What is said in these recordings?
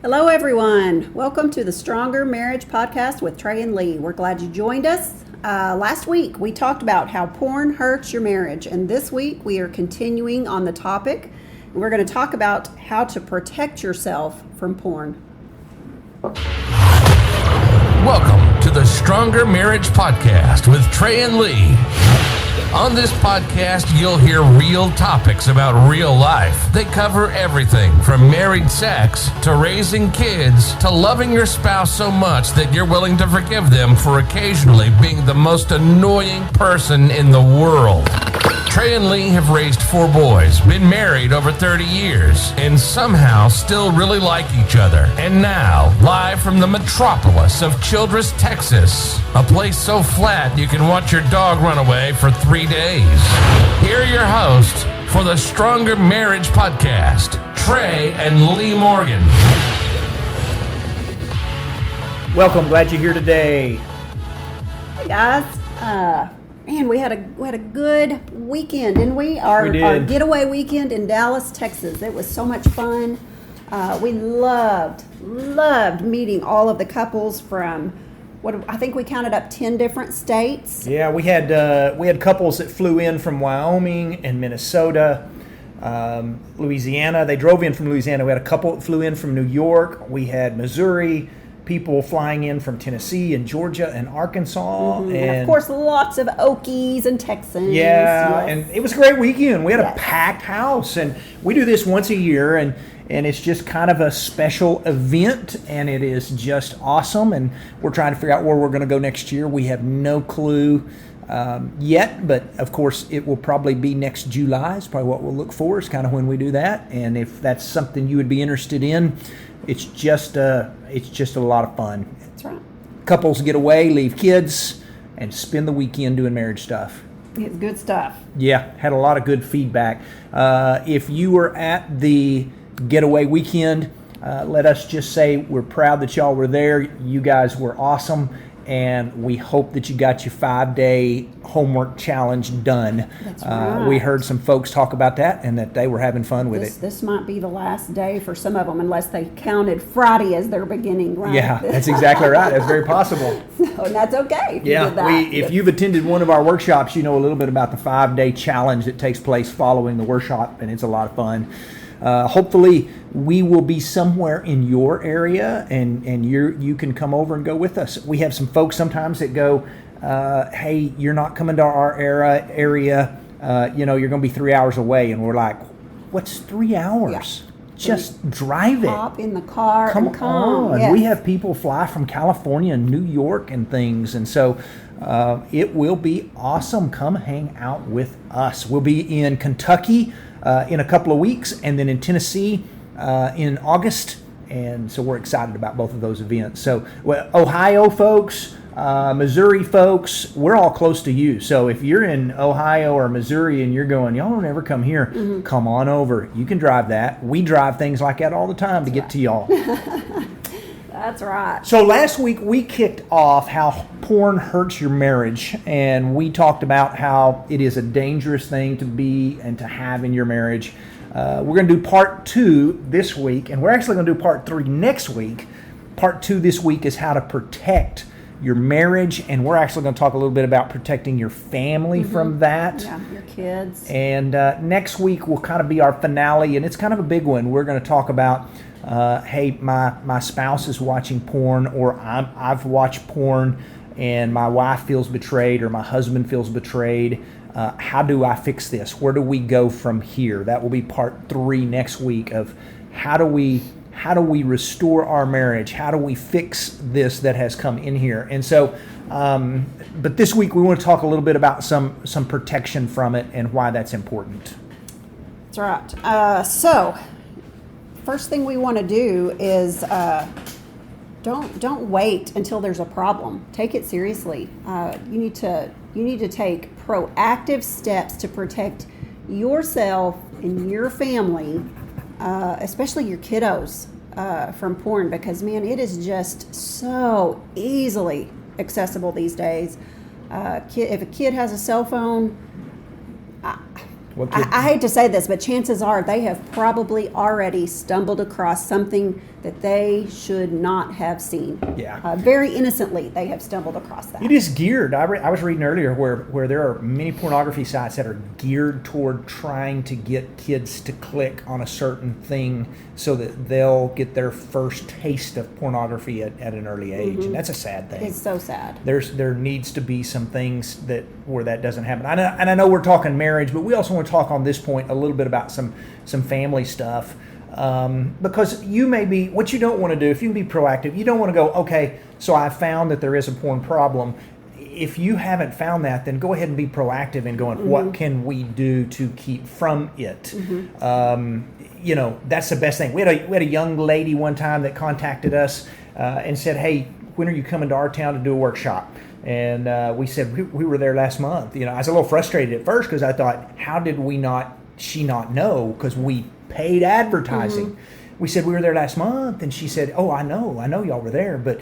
Hello, everyone. Welcome to the Stronger Marriage Podcast with Trey and Lee. We're glad you joined us. Last week, we talked about how porn hurts your marriage, and this week we are continuing on the topic. We're going to talk about how to protect yourself from porn. Welcome to the Stronger Marriage Podcast with Trey and Lee. On this podcast, you'll hear real topics about real life. They cover everything from married sex to raising kids to loving your spouse so much that you're willing to forgive them for occasionally being the most annoying person in the world. Trey and Lee have raised 4 boys, been married over 30 years, and somehow still really like each other. And now, live from the metropolis of Childress, Texas, a place so flat you can watch your dog run away for 3 days. Here are your hosts for the Stronger Marriage Podcast, Trey and Lee Morgan. Welcome, glad you're here today. Hey, guys. Man, we had a good weekend, didn't we? Our getaway weekend in Dallas, Texas. It was so much fun. We loved meeting all of the couples from I think we counted up 10 different states. Yeah, we had couples that flew in from Wyoming and Minnesota, Louisiana. They drove in from Louisiana. We had a couple that flew in from New York. We had Missouri. People flying in from Tennessee and Georgia and Arkansas. Mm-hmm. And of course, lots of Okies and Texans. Yeah, yes. And it was a great weekend. We had a packed house, and we do this once a year, and it's just kind of a special event, and it is just awesome, and we're trying to figure out where we're going to go next year. We have no clue yet, but of course, it will probably be next July is probably what we'll look for, is kind of when we do that, and if that's something you would be interested in, it's just a lot of fun. That's right. Couples get away, leave kids, and spend the weekend doing marriage stuff. It's good stuff. Yeah, had a lot of good feedback. If you were at the getaway weekend, let us just say we're proud that y'all were there. You guys were awesome, and we hope that you got your 5-day homework challenge done. That's right. We heard some folks talk about that and that they were having fun with it. This might be the last day for some of them, unless they counted Friday as their beginning, right? Yeah, that's exactly right. That's very possible. So, and that's okay if you did that. If you've attended one of our workshops, you know a little bit about the 5-day challenge that takes place following the workshop, and it's a lot of fun. Hopefully, we will be somewhere in your area, and you can come over and go with us. We have some folks sometimes that go, hey, you're not coming to our area. You're going to be 3 hours away. And we're like, what's 3 hours? Yeah. Just drive it. Hop in the car and come on. Yes. We have people fly from California and New York and things. And so it will be awesome. Come hang out with us. We'll be in Kentucky in a couple of weeks, and then in Tennessee in August, and so we're excited about both of those events. So Ohio folks, Missouri folks, we're all close to you. So if you're in Ohio or Missouri and you're going, y'all don't ever come here, come on over. You can drive that. We drive things like that all the time to get to y'all. That's right. So last week we kicked off how porn hurts your marriage, and we talked about how it is a dangerous thing to be and to have in your marriage. We're going to do part 2 this week, and we're actually going to do part 3 next week. Part 2 this week is how to protect your marriage, and we're actually going to talk a little bit about protecting your family from that. Yeah, your kids. And next week will kind of be our finale, and it's kind of a big one. We're going to talk about hey, my spouse is watching porn, or I've watched porn and my wife feels betrayed or my husband feels betrayed. How do I fix this? Where do we go from here? That will be part 3 next week of how do we restore our marriage? How do we fix this that has come in here? And so, but this week we want to talk a little bit about some protection from it and why that's important. That's right. So, first thing we want to do is don't wait until there's a problem. Take it seriously. You need to take proactive steps to protect yourself and your family, especially your kiddos, from porn, because man, it is just so easily accessible these days. If a kid has a cell phone, What kid? I hate to say this, but chances are they have probably already stumbled across something that they should not have seen. Yeah. Very innocently, they have stumbled across that. It is geared. I was reading earlier where there are many pornography sites that are geared toward trying to get kids to click on a certain thing so that they'll get their first taste of pornography at an early age, and that's a sad thing. It's so sad. There needs to be some things where that doesn't happen. And I know we're talking marriage, but we also want to talk on this point a little bit about some family stuff. Because what you don't want to do, if you can be proactive, you don't want to go, okay, so I found that there is a porn problem. If you haven't found that, then go ahead and be proactive in going, what can we do to keep from it? That's the best thing. We had a young lady one time that contacted us and said, hey, when are you coming to our town to do a workshop? And we said, we were there last month. I was a little frustrated at first because I thought, how did she not know? Because we paid advertising. We said we were there last month, and she said, oh, I know y'all were there, but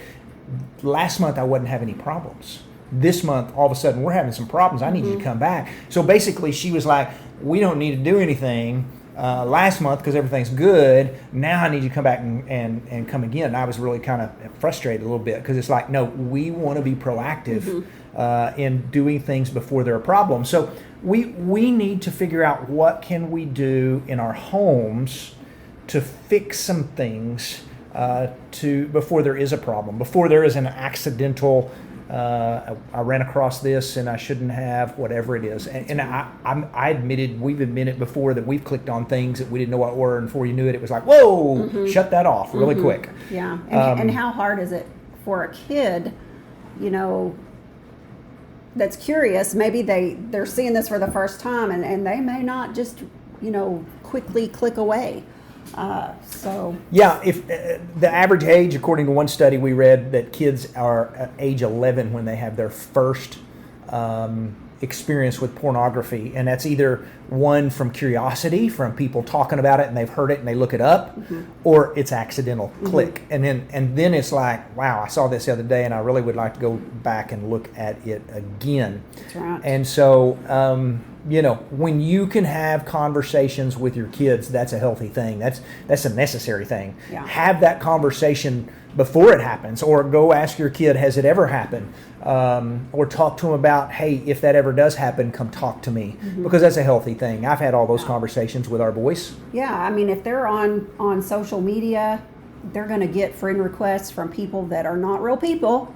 last month I wouldn't have any problems. This month, all of a sudden, we're having some problems. I need you to come back. So basically, she was like, we don't need to do anything last month because everything's good. Now I need you to come back and come again. And I was really kind of frustrated a little bit because it's like, no, we want to be proactive in doing things before there are problems. So we need to figure out what can we do in our homes to fix some things before there is a problem, before there is an accidental I ran across this and I shouldn't have, whatever it is. And we've admitted before that we've clicked on things that we didn't know what were, and before you knew it, it was like, whoa, shut that off really quick. Yeah, and how hard is it for a kid, that's curious, maybe they're seeing this for the first time and they may not just, quickly click away. If the average age, according to one study we read, that kids are at age 11 when they have their first experience with pornography, and that's either one from curiosity, from people talking about it and they've heard it and they look it up, or it's accidental click, and then it's like, wow, I saw this the other day and I really would like to go back and look at it again. That's right. And so when you can have conversations with your kids, that's a healthy thing. That's a necessary thing. Yeah. Have that conversation before it happens, or go ask your kid, has it ever happened? Or talk to them about, hey, if that ever does happen, come talk to me, because that's a healthy thing. I've had all those conversations with our boys. Yeah, I mean, if they're on social media, they're going to get friend requests from people that are not real people.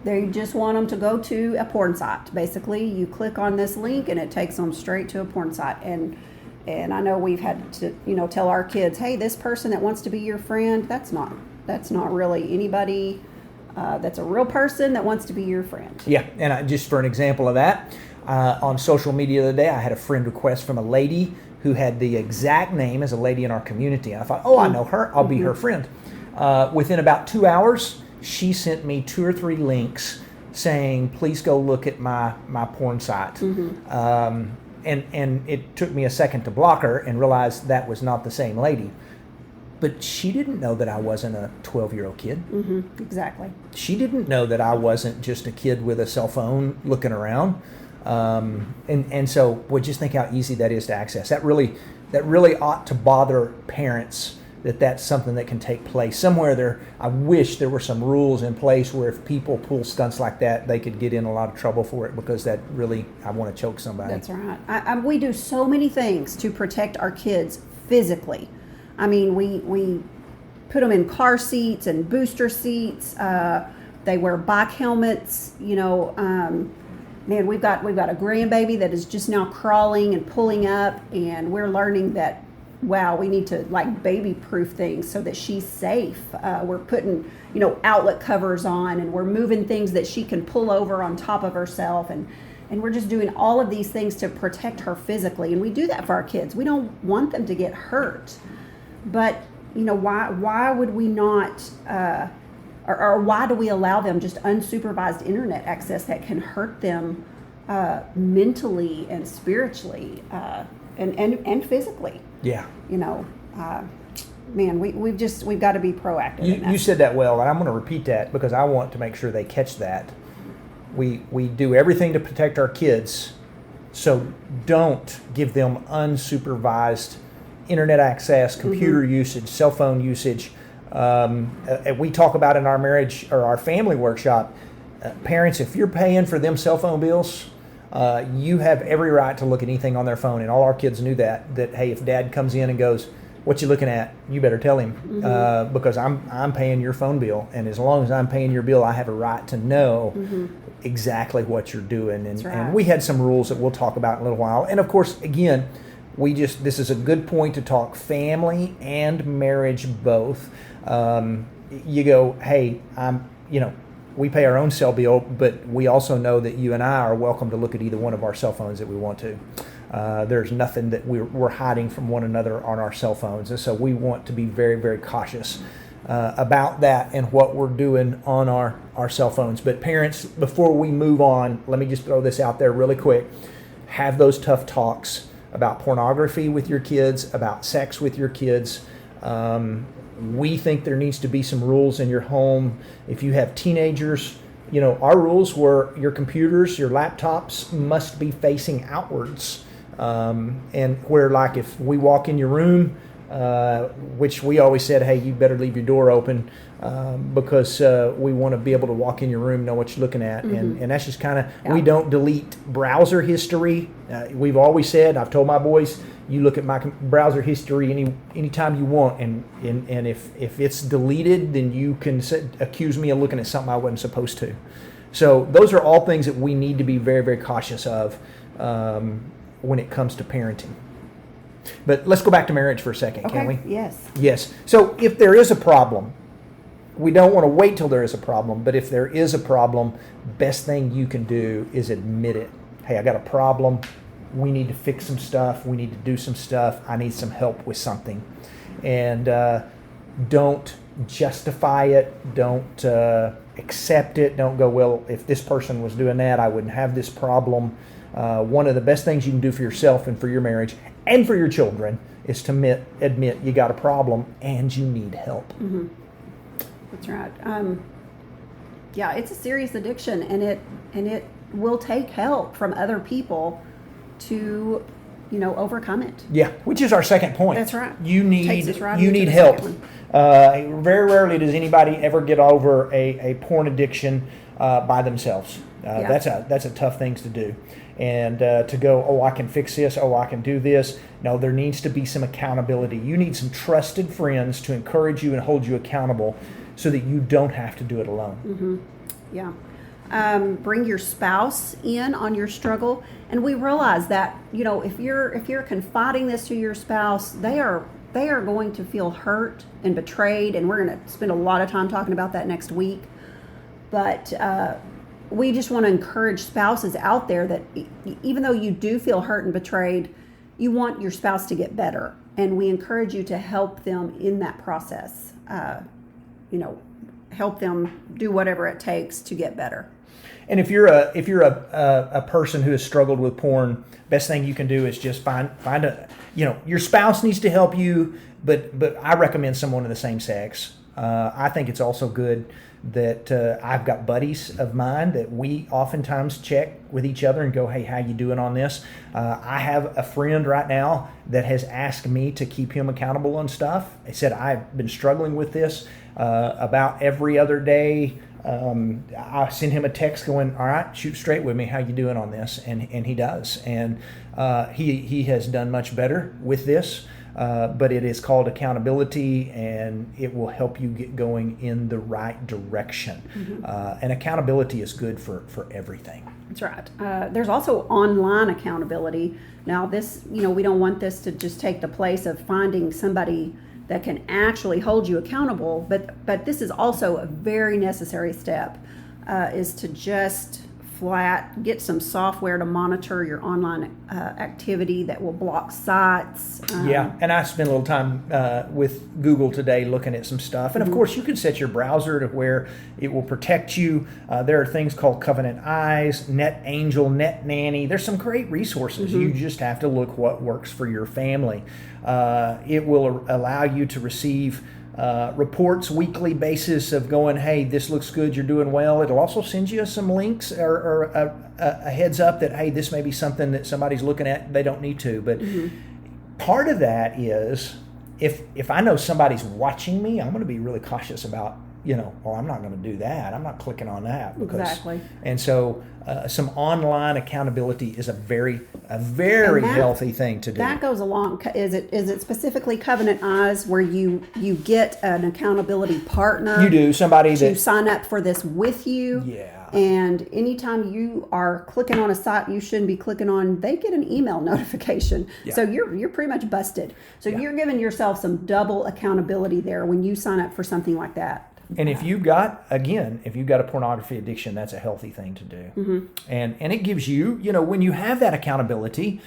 They just want them to go to a porn site. Basically, you click on this link and it takes them straight to a porn site. And I know we've had to, tell our kids, hey, this person that wants to be your friend, that's not really anybody that's a real person that wants to be your friend. Yeah, and just for an example of that, on social media the other day, I had a friend request from a lady who had the exact name as a lady in our community. And I thought, I know her, I'll be her friend. Within about 2 hours, she sent me 2 or 3 links saying, please go look at my porn site. And it took me a second to block her and realize that was not the same lady. But she didn't know that I wasn't a 12-year-old kid. Exactly. She didn't know that I wasn't just a kid with a cell phone looking around. And so, just think how easy that is to access. That really ought to bother parents, that's something that can take place. Somewhere there, I wish there were some rules in place where if people pull stunts like that, they could get in a lot of trouble for it, because that really, I want to choke somebody. That's right. We do so many things to protect our kids physically. I mean, we put them in car seats and booster seats. They wear bike helmets. Man, we've got a grandbaby that is just now crawling and pulling up, and we're learning that, wow, we need to baby-proof things so that she's safe. We're putting, outlet covers on, and we're moving things that she can pull over on top of herself, and we're just doing all of these things to protect her physically. And we do that for our kids. We don't want them to get hurt. But, why would we not, or why do we allow them just unsupervised internet access that can hurt them mentally and spiritually and physically? Yeah. Man, we've got to be proactive. You said that well, and I'm going to repeat that because I want to make sure they catch that. We do everything to protect our kids So don't give them unsupervised internet access, computer usage, cell phone usage. We talk about in our marriage or our family workshop, parents, if you're paying for them cell phone bills, you have every right to look at anything on their phone. And all our kids knew that hey, if dad comes in and goes, what you looking at? You better tell him, because I'm paying your phone bill, and as long as I'm paying your bill, I have a right to know exactly what you're doing. And we had some rules that we'll talk about in a little while. And of course, again, this is a good point to talk family and marriage both. You go, hey, we pay our own cell bill, but we also know that you and I are welcome to look at either one of our cell phones that we want to. There's nothing that we're hiding from one another on our cell phones. And so we want to be very, very cautious about that and what we're doing on our cell phones. But parents, before we move on, let me just throw this out there really quick. Have those tough talks about pornography with your kids, about sex with your kids. We think there needs to be some rules in your home. If you have teenagers, our rules were your computers, your laptops must be facing outwards. And where, like, if we walk in your room, which we always said, hey, you better leave your door open, because we want to be able to walk in your room, know what you're looking at. And that's just kind of, we don't delete browser history. We've always said, I've told my boys, you look at my browser history anytime you want, and if it's deleted, then you can accuse me of looking at something I wasn't supposed to. So those are all things that we need to be very, very cautious of when it comes to parenting. But let's go back to marriage for a second, can we? Yes. Yes. So if there is a problem, we don't want to wait till there is a problem, but if there is a problem, best thing you can do is admit it. Hey, I got a problem. We need to fix some stuff. We need to do some stuff. I need some help with something. And don't justify it. Don't accept it. Don't go, well, if this person was doing that, I wouldn't have this problem. One of the best things you can do for yourself and for your marriage and for your children is to admit you got a problem and you need help. That's right. Yeah, it's a serious addiction, and it will take help from other people to, overcome it. Yeah, which is our second point. That's right. You need right you need help. Very rarely does anybody ever get over a porn addiction by themselves. That's a tough thing to do. And to go, oh, I can fix this, oh, I can do this. No, there needs to be some accountability. You need some trusted friends to encourage you and hold you accountable so that you don't have to do it alone. Yeah. Bring your spouse in on your struggle. And we realize that, if you're confiding this to your spouse, they are going to feel hurt and betrayed. And we're going to spend a lot of time talking about that next week. But we just want to encourage spouses out there that even though you do feel hurt and betrayed, you want your spouse to get better. And we encourage you to help them in that process. Help them do whatever it takes to get better. And if you're a person who has struggled with porn, best thing you can do is just find your spouse needs to help you, but I recommend someone of the same sex. I think it's also good that I've got buddies of mine that we oftentimes check with each other and go, hey, how you doing on this? I have a friend right now that has asked me to keep him accountable on stuff. He said, I've been struggling with this about every other day. I send him a text going, all right, shoot straight with me. How you doing on this? And he does. And he has done much better with this. But it is called accountability, and it will help you get going in the right direction. And accountability is good for everything. That's right. There's also online accountability. Now, this, we don't want this to just take the place of finding somebody that can actually hold you accountable, but this is also a very necessary step, is to just flat get some software to monitor your online activity that will block sites. And I spent a little time with Google today looking at some stuff. And of course, you can set your browser to where it will protect you. There are things called Covenant Eyes, Net Angel, Net Nanny. There's some great resources. You just have to look what works for your family. It will allow you to receive reports weekly basis of going, hey, this looks good, you're doing well. It'll also send you some links or a heads up that, hey, this may be something that somebody's looking at, they don't need to. But part of that is, if I know somebody's watching me, I'm going to be really cautious about, I'm not going to do that. I'm not clicking on that. Exactly. And so some online accountability is a very healthy thing to do. That goes along. Is it specifically Covenant Eyes where you get an accountability partner? You do. Somebody to that sign up for this with you. Yeah. And anytime you are clicking on a site you shouldn't be clicking on, they get an email notification. Yeah. So you're pretty much busted. So you're giving yourself some double accountability there when you sign up for something like that. And if you've got a pornography addiction, that's a healthy thing to do. And it gives you, when you have that accountability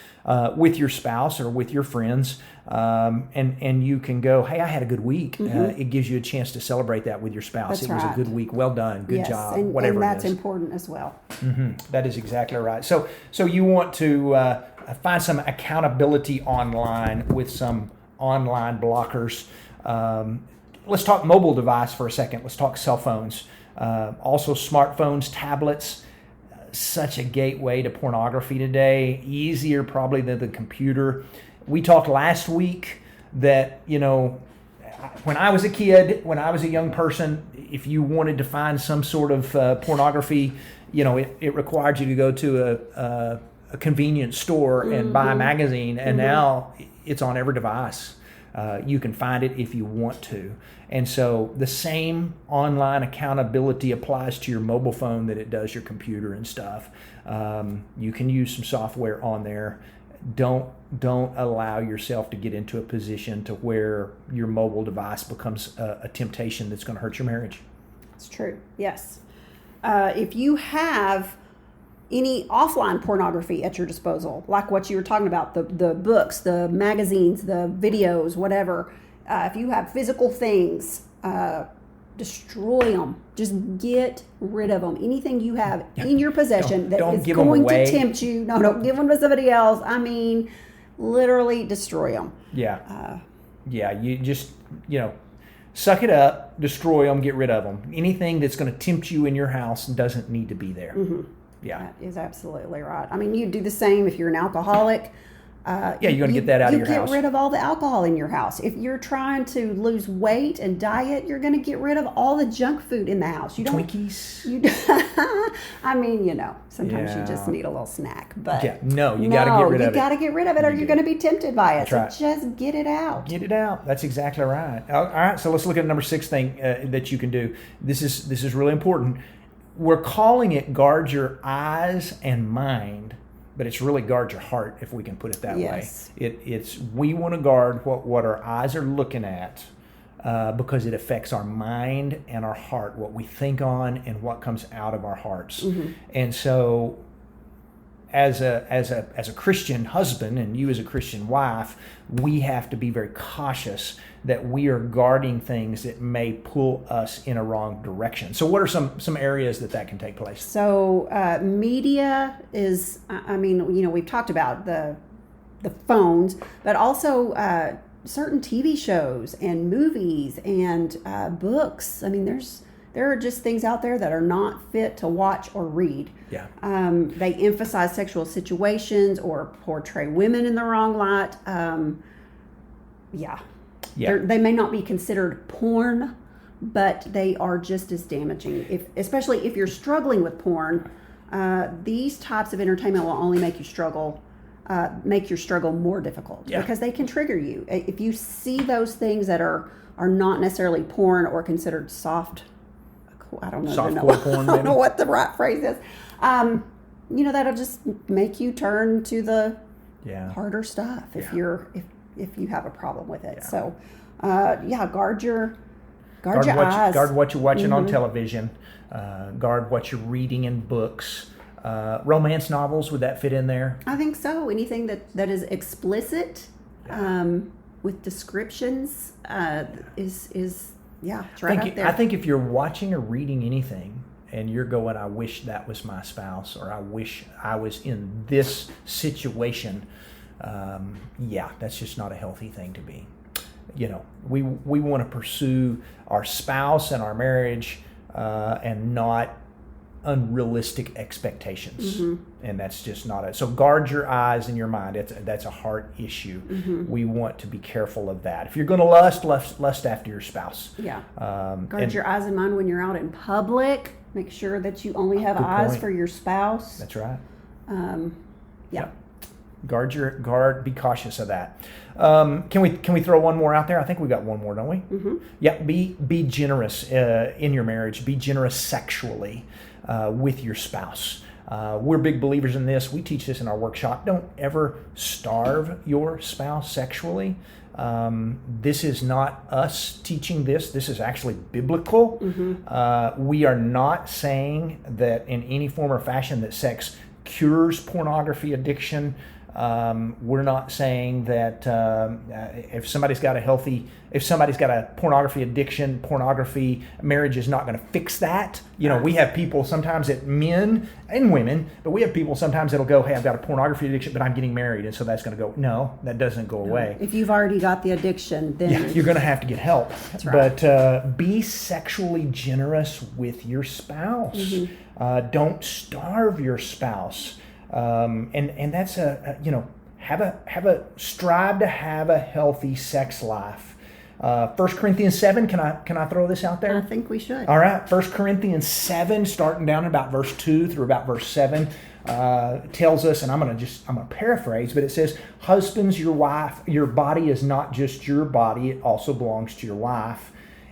with your spouse or with your friends, and you can go, hey, I had a good week. It gives you a chance to celebrate that with your spouse. That's it was right. a good week. Well done. Good job. And, whatever and that's it is. important as well. That is exactly right. So you want to find some accountability online with some online blockers. Let's talk mobile device for a second. Let's talk cell phones. Also smartphones, tablets, such a gateway to pornography today. Easier probably than the computer. We talked last week that, when I was a kid, when I was a young person, if you wanted to find some sort of pornography, it required you to go to a convenience store and buy a magazine. And now it's on every device. You can find it if you want to. And so the same online accountability applies to your mobile phone that it does your computer and stuff. You can use some software on there. Don't allow yourself to get into a position to where your mobile device becomes a temptation that's going to hurt your marriage. It's true. Yes. If you have any offline pornography at your disposal, like what you were talking about, the books, the magazines, the videos, whatever, if you have physical things, destroy them. Just get rid of them. Anything you have in your possession that is going to tempt you, don't give them to somebody else. I mean, literally destroy them. Yeah. You just, suck it up, destroy them, get rid of them. Anything that's going to tempt you in your house doesn't need to be there. Yeah. That is absolutely right. I mean, you do the same if you're an alcoholic. You're going to get that out of your house. You get rid of all the alcohol in your house. If you're trying to lose weight and diet, you're going to get rid of all the junk food in the house. Twinkies? I mean, sometimes you just need a little snack. But you got to get rid of it. You got to get rid of it or you're going to be tempted by it. That's so just get it out. Get it out. That's exactly right. All right, so let's look at number 6 thing that you can do. This is really important. We're calling it guard your eyes and mind, but it's really guard your heart, if we can put it that way. It's we want to guard what our eyes are looking at because it affects our mind and our heart, what we think on and what comes out of our hearts. And so as a Christian husband and you as a Christian wife, we have to be very cautious that we are guarding things that may pull us in a wrong direction. So what are some areas that can take place? So media is, we've talked about the phones, but also certain TV shows and movies and books. I mean, there are just things out there that are not fit to watch or read. Yeah. They emphasize sexual situations or portray women in the wrong light. They may not be considered porn, but they are just as damaging. Especially if you're struggling with porn, these types of entertainment will only make you struggle, make your struggle more difficult because they can trigger you. If you see those things that are not necessarily porn or considered soft, I don't know. Softcore porn, maybe? I don't know what the right phrase is. That'll just make you turn to the harder stuff if you have a problem with it. So, guard your eyes. Guard what you're watching on television. Guard what you're reading in books. Romance novels, would that fit in there? I think so. Anything that is explicit with descriptions is it's right up there. I think if you're watching or reading anything and you're going, I wish that was my spouse, or I wish I was in this situation, that's just not a healthy thing to be. we want to pursue our spouse and our marriage and not unrealistic expectations. And that's just not it. So guard your eyes and your mind. That's a heart issue. We want to be careful of that. If you're going to lust after your spouse. Yeah. Guard your eyes and mind when you're out in public. Make sure that you only have Good eyes point. for your spouse. That's right. Yeah. Guard. Be cautious of that. Can we throw one more out there? I think we got one more, don't we? Yeah. Be generous in your marriage. Be generous sexually with your spouse. We're big believers in this. We teach this in our workshop. Don't ever starve your spouse sexually. This is not us teaching this. This is actually biblical. We are not saying that in any form or fashion that sex cures pornography addiction. We're not saying that if somebody's got a pornography addiction, marriage is not going to fix that. We have people sometimes men and women, but we have people sometimes that'll go, hey, I've got a pornography addiction, but I'm getting married, and so that's going to go. No, that doesn't go away. If you've already got the addiction, then you're going to have to get help. That's right. But be sexually generous with your spouse. Don't starve your spouse. And that's strive to have a healthy sex life. 1 Corinthians 7, can I throw this out there? I think we should. All right, 1 Corinthians 7, starting down about verse 2 through about verse 7, tells us, and I'm going to paraphrase, but it says, husbands, your body is not just your body, it also belongs to your wife.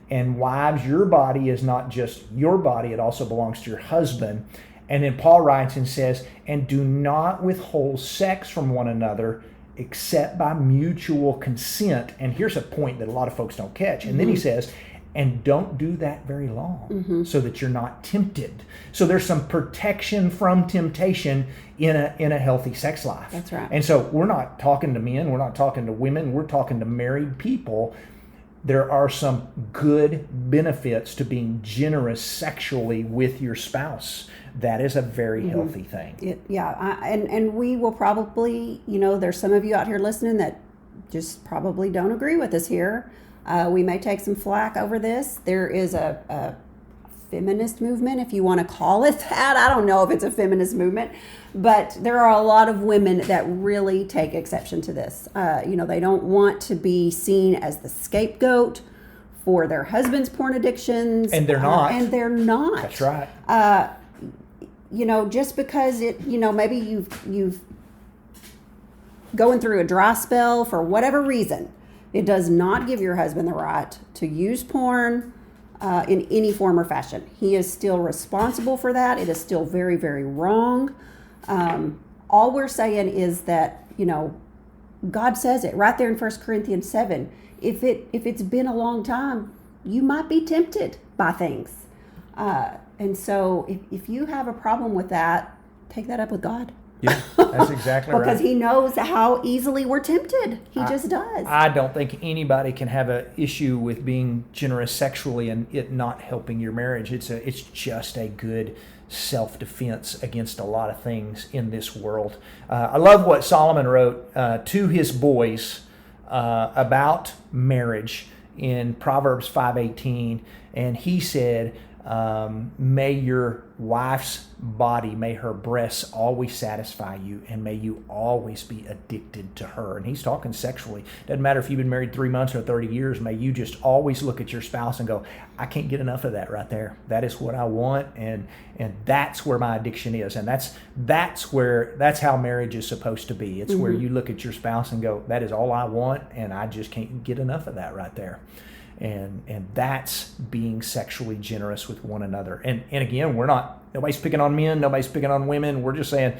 And wives, your body is not just your body, it also belongs to your husband. And then Paul writes and says, and do not withhold sex from one another except by mutual consent. And here's a point that a lot of folks don't catch. And then he says, and don't do that very long so that you're not tempted. So there's some protection from temptation in a healthy sex life. That's right. And so we're not talking to men, we're not talking to women, we're talking to married people. There are some good benefits to being generous sexually with your spouse. That is a very healthy thing. And we will probably, there's some of you out here listening that just probably don't agree with us here. We may take some flack over this. There is a feminist movement, if you want to call it that. I don't know if it's a feminist movement, but there are a lot of women that really take exception to this. They don't want to be seen as the scapegoat for their husband's porn addictions. And they're not. That's right. Just because maybe you've going through a dry spell for whatever reason, it does not give your husband the right to use porn in any form or fashion. He is still responsible for that. It is still very, very wrong. All we're saying is that, God says it right there in 1 Corinthians 7. If it's been a long time, you might be tempted by things. And so if you have a problem with that, take that up with God. Yeah, that's exactly right. Because he knows how easily we're tempted. He just does. I don't think anybody can have an issue with being generous sexually and it not helping your marriage. It's just a good self-defense against a lot of things in this world. I love what Solomon wrote to his boys about marriage in Proverbs 5:18, and he said, may your wife's body, may her breasts always satisfy you, and may you always be addicted to her. And he's talking sexually. Doesn't matter if you've been married 3 months or 30 years, may you just always look at your spouse and go, I can't get enough of that right there. That is what I want, and that's where my addiction is. And that's how marriage is supposed to be. It's where you look at your spouse and go, that is all I want, and I just can't get enough of that right there. And that's being sexually generous with one another. And again, nobody's picking on men, nobody's picking on women. We're just saying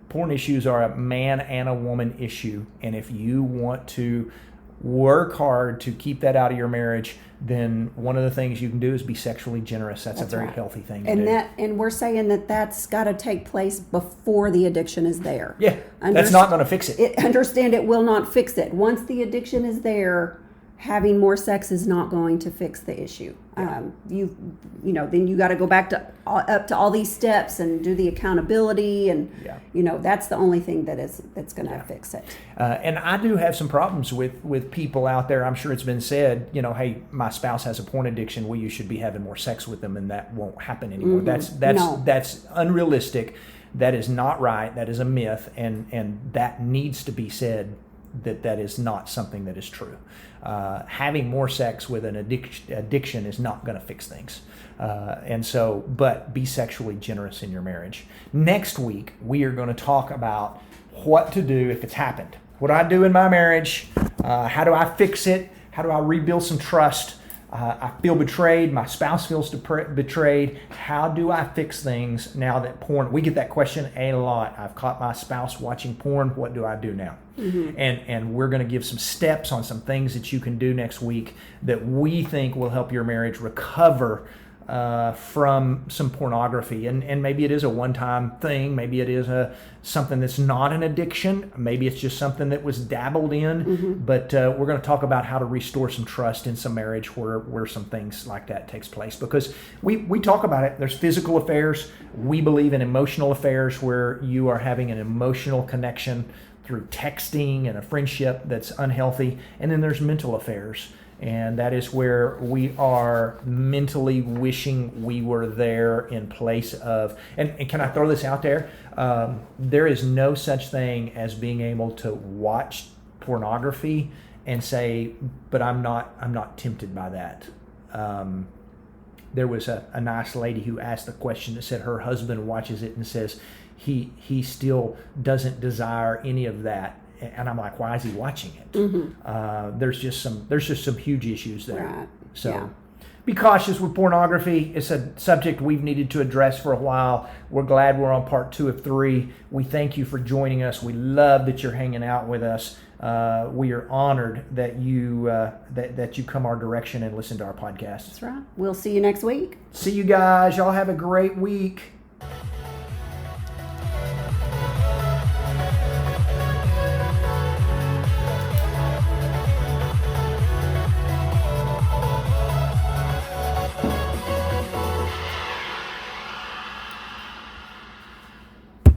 porn issues are a man and a woman issue. And if you want to work hard to keep that out of your marriage, then one of the things you can do is be sexually generous. That's a very healthy thing to do. And we're saying that's got to take place before the addiction is there. Yeah, that's not going to fix it. Understand it will not fix it. Once the addiction is there, having more sex is not going to fix the issue. Then you got to go back to up to all these steps and do the accountability, and that's the only thing that's going to fix it. And I do have some problems with people out there. I'm sure it's been said, hey, my spouse has a porn addiction. Well, you should be having more sex with them, and that won't happen anymore. That's unrealistic. That is not right. That is a myth, and that needs to be said. That is not something that is true. Having more sex with an addiction is not going to fix things. But be sexually generous in your marriage. Next week, we are going to talk about what to do if it's happened. What do I do in my marriage? How do I fix it? How do I rebuild some trust? I feel betrayed. My spouse feels betrayed. How do I fix things now that porn? We get that question a lot. I've caught my spouse watching porn. What do I do now? Mm-hmm. And we're going to give some steps on some things that you can do next week that we think will help your marriage recover from some pornography. And maybe it is a one-time thing. Maybe it is something that's not an addiction. Maybe it's just something that was dabbled in. Mm-hmm. But we're going to talk about how to restore some trust in some marriage where some things like that takes place. Because we talk about it. There's physical affairs. We believe in emotional affairs where you are having an emotional connection through texting and a friendship that's unhealthy. And then there's mental affairs. And that is where we are mentally wishing we were there in place of, and can I throw this out there? There is no such thing as being able to watch pornography and say, but I'm not tempted by that. There was a nice lady who asked the question that said her husband watches it and says he still doesn't desire any of that. And I'm like, why is he watching it? Mm-hmm. There's just some huge issues there. Right. So be cautious with pornography. It's a subject we've needed to address for a while. We're glad we're on part 2 of 3. We thank you for joining us. We love that you're hanging out with us. We are honored that you that you come our direction and listen to our podcast. That's right. We'll see you next week. See you guys. Y'all have a great week.